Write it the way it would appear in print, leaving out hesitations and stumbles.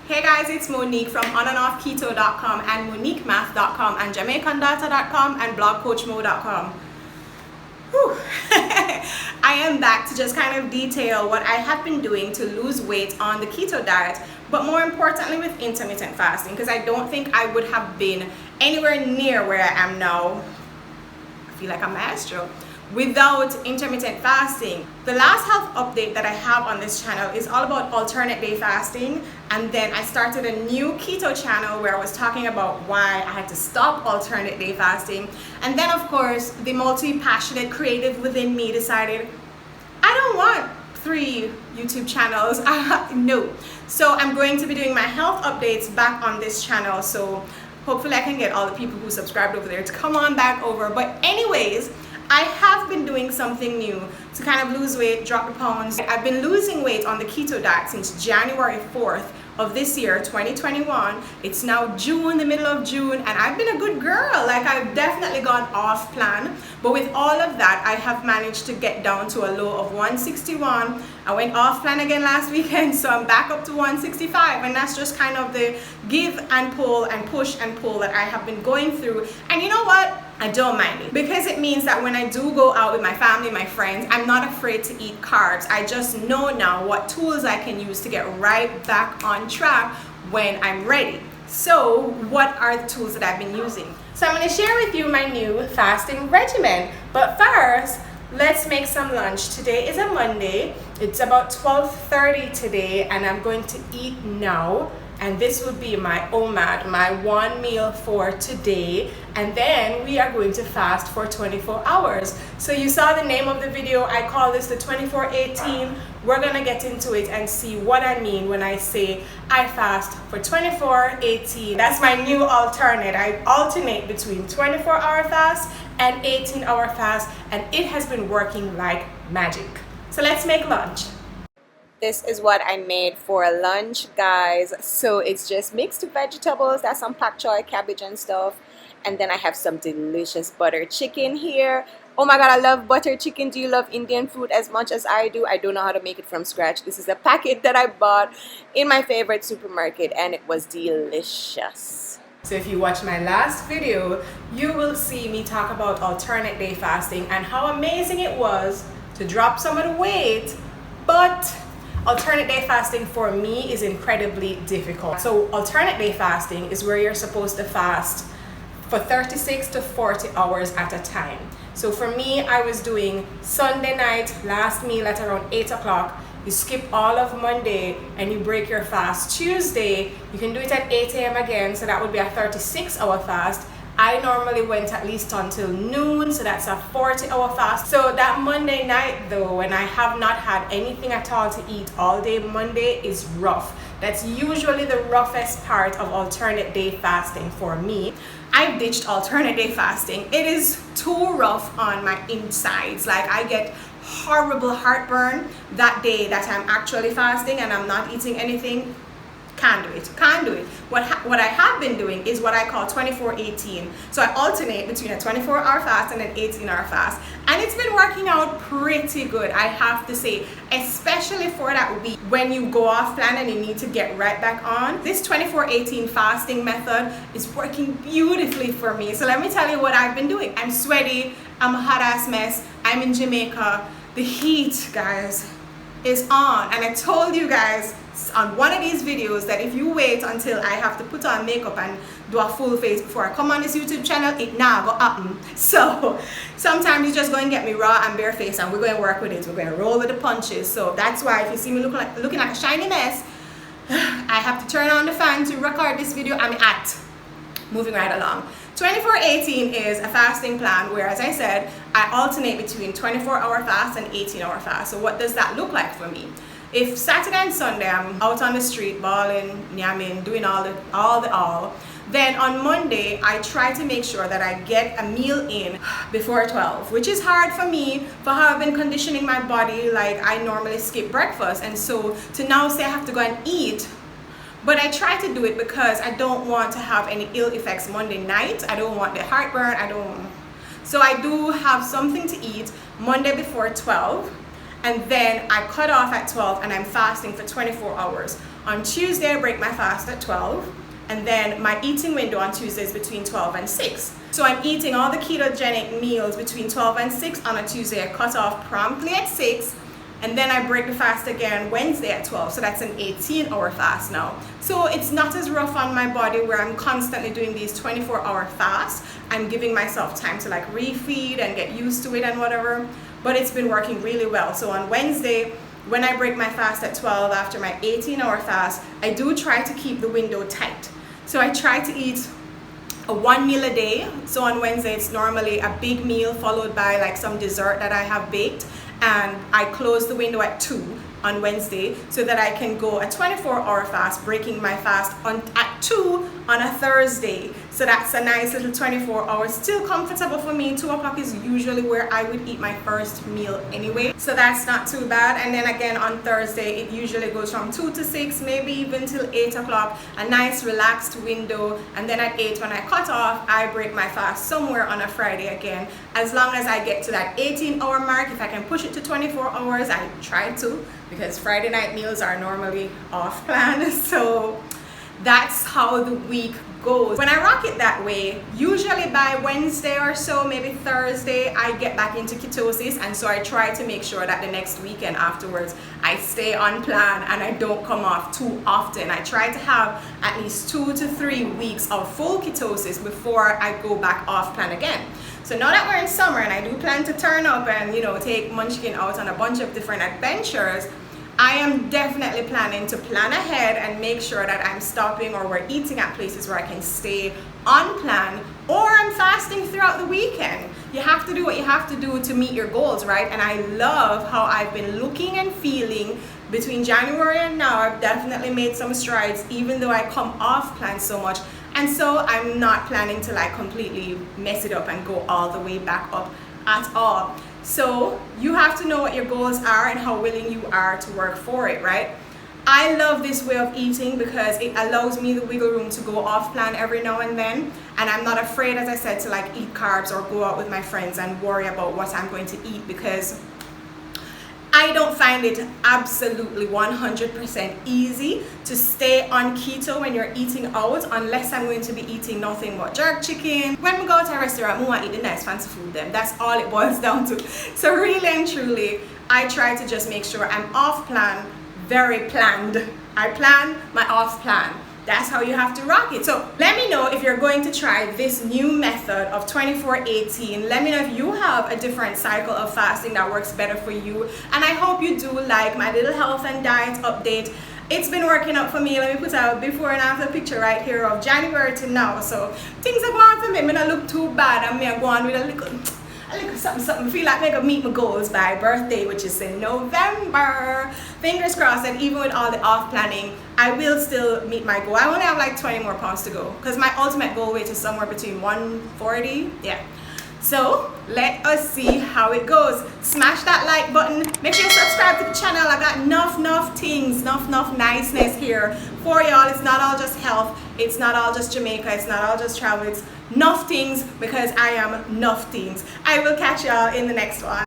Hey guys, it's Monique from onandoffketo.com and moniquemath.com and jamaicandata.com and blogcoachmo.com. I am back to just kind of detail what I have been doing to lose weight on the keto diet, but more importantly with intermittent fasting, because I don't think I would have been anywhere near where I am now. I feel like I'm maestro without intermittent fasting. The last health update that I have on this channel is all about alternate day fasting, and then I started a new keto channel where I was talking about why I had to stop alternate day fasting. And then of course the multi-passionate creative within me decided I don't want 3 YouTube channels. No. So I'm going to be doing my health updates back on this channel, so hopefully I can get all the people who subscribed over there to come on back over. But anyways, I have been doing something new to kind of lose weight, drop the pounds. I've been losing weight on the keto diet since January 4th of this year, 2021. It's now June, the middle of June, and I've been a good girl. Like, I've definitely gone off plan. But with all of that, I have managed to get down to a low of 161. I went off plan again last weekend, so I'm back up to 165. And that's just kind of the give and pull and push and pull that I have been going through. And you know what? I don't mind it, because it means that when I do go out with my family, my friends, I'm not afraid to eat carbs. I just know now what tools I can use to get right back on track when I'm ready. So what are the tools that I've been using? So I'm going to share with you my new fasting regimen. But first, let's make some lunch. Today is a Monday. It's about 12:30 today, and I'm going to eat now. And this will be my OMAD, my one meal for today. And then we are going to fast for 24 hours. So you saw the name of the video. I call this the 24-18. We're gonna get into it and see what I mean when I say I fast for 24-18. That's my new alternate. I alternate between 24-hour fast and 18-hour fast, and it has been working like magic. So let's make lunch. This is what I made for lunch, guys. So it's just mixed vegetables. That's some pak choy, cabbage and stuff. And then I have some delicious butter chicken here. Oh my god, I love butter chicken. Do you love Indian food as much as I do? I don't know how to make it from scratch. This is a packet that I bought in my favorite supermarket, and it was delicious. So if you watch my last video, you will see me talk about alternate day fasting and how amazing it was to drop some of the weight. But alternate day fasting for me is incredibly difficult. So alternate day fasting is where you're supposed to fast for 36 to 40 hours at a time. So for me, I was doing Sunday night, last meal at around 8 o'clock. You skip all of Monday and you break your fast. Tuesday, you can do it at 8 a.m. again, so that would be a 36-hour fast. I normally went at least until noon, so that's a 40-hour fast. So that Monday night though, when I have not had anything at all to eat all day, Monday is rough. That's usually the roughest part of alternate day fasting for me. I've ditched alternate day fasting. It is too rough on my insides. Like, I get horrible heartburn that day that I'm actually fasting and I'm not eating anything. Can't do it. What I have been doing is what I call 24-18. So I alternate between a 24-hour fast and an 18-hour fast, and it's been working out pretty good, I have to say, especially for that week when you go off plan and you need to get right back on. This 24-18 fasting method is working beautifully for me. So let me tell you what I've been doing. I'm sweaty, I'm a hot ass mess, I'm in Jamaica. The heat, guys, is on, and I told you guys on one of these videos that if you wait until I have to put on makeup and do a full face before I come on this YouTube channel, it now go happen. So sometimes you're just going to get me raw and barefaced, and we're going to work with it. We're going to roll with the punches. So that's why if you see me looking like a shiny mess, I have to turn on the fan to record this video. Moving right along. 24-18 is a fasting plan where, as I said, I alternate between 24-hour fast and 18-hour fast. So what does that look like for me? If Saturday and Sunday I'm out on the street balling, yamming, doing all, then on Monday I try to make sure that I get a meal in before 12, which is hard for me for how I've been conditioning my body. Like, I normally skip breakfast, and so to now say I have to go and eat. But I try to do it because I don't want to have any ill effects Monday night. I don't want the heartburn. So I do have something to eat Monday before 12. and then I cut off at 12 and I'm fasting for 24 hours. On Tuesday, I break my fast at 12. And then my eating window on Tuesday is between 12 and 6. So I'm eating all the ketogenic meals between 12 and 6 on a Tuesday. I cut off promptly at 6. And then I break the fast again Wednesday at 12. So that's an 18-hour fast now. So it's not as rough on my body where I'm constantly doing these 24-hour fasts. I'm giving myself time to like refeed and get used to it and whatever. But it's been working really well. So on Wednesday, when I break my fast at 12 after my 18-hour fast, I do try to keep the window tight. So I try to eat one meal a day. So on Wednesday, it's normally a big meal followed by like some dessert that I have baked. And I close the window at 2 on Wednesday so that I can go a 24-hour fast, breaking my fast at 2 on a Thursday. So that's a nice little 24 hours, still comfortable for me. 2 o'clock is usually where I would eat my first meal anyway. So that's not too bad. And then again on Thursday, it usually goes from 2 to 6, maybe even till 8 o'clock, a nice relaxed window. And then at 8, when I cut off, I break my fast somewhere on a Friday again. As long as I get to that 18-hour mark, if I can push it to 24 hours, I try to, because Friday night meals are normally off plan. So that's how the week goes. When I rock it that way, usually by Wednesday or so, maybe Thursday, I get back into ketosis. And so I try to make sure that the next weekend afterwards, I stay on plan and I don't come off too often. I try to have at least 2 to 3 weeks of full ketosis before I go back off plan again. So now that we're in summer and I do plan to turn up and, you know, take Munchkin out on a bunch of different adventures, I am definitely planning to plan ahead and make sure that I'm stopping or we're eating at places where I can stay on plan, or I'm fasting throughout the weekend. You have to do what you have to do to meet your goals, right? And I love how I've been looking and feeling between January and now. I've definitely made some strides, even though I come off plan so much. And so I'm not planning to like completely mess it up and go all the way back up at all. So you have to know what your goals are and how willing you are to work for it, right? I love this way of eating because it allows me the wiggle room to go off plan every now and then. And I'm not afraid, as I said, to like eat carbs or go out with my friends and worry about what I'm going to eat, because I don't find it absolutely 100% easy to stay on keto when you're eating out, unless I'm going to be eating nothing but jerk chicken. When we go to a restaurant, we want to eat the nice fancy food then. That's all it boils down to. So really and truly, I try to just make sure I'm off plan, very planned. I plan my off plan. That's how you have to rock it. So let me know if you're going to try this new method of 24/18. Let me know if you have a different cycle of fasting that works better for you. And I hope you do like my little health and diet update. It's been working out for me. Let me put a before and after picture right here of January to now. So things are going for me. I don't look too bad. I'm going with a little something. I feel like I can meet my goals by birthday, which is in November. Fingers crossed that even with all the off planning, I will still meet my goal. I only have like 20 more pounds to go because my ultimate goal weight is somewhere between 140. Yeah. So let us see how it goes. Smash that like button. Make sure you subscribe to the channel. I got enough things, enough niceness here for y'all. It's not all just health. It's not all just Jamaica. It's not all just travel. It's enough things because I am enough things. I will catch y'all in the next one.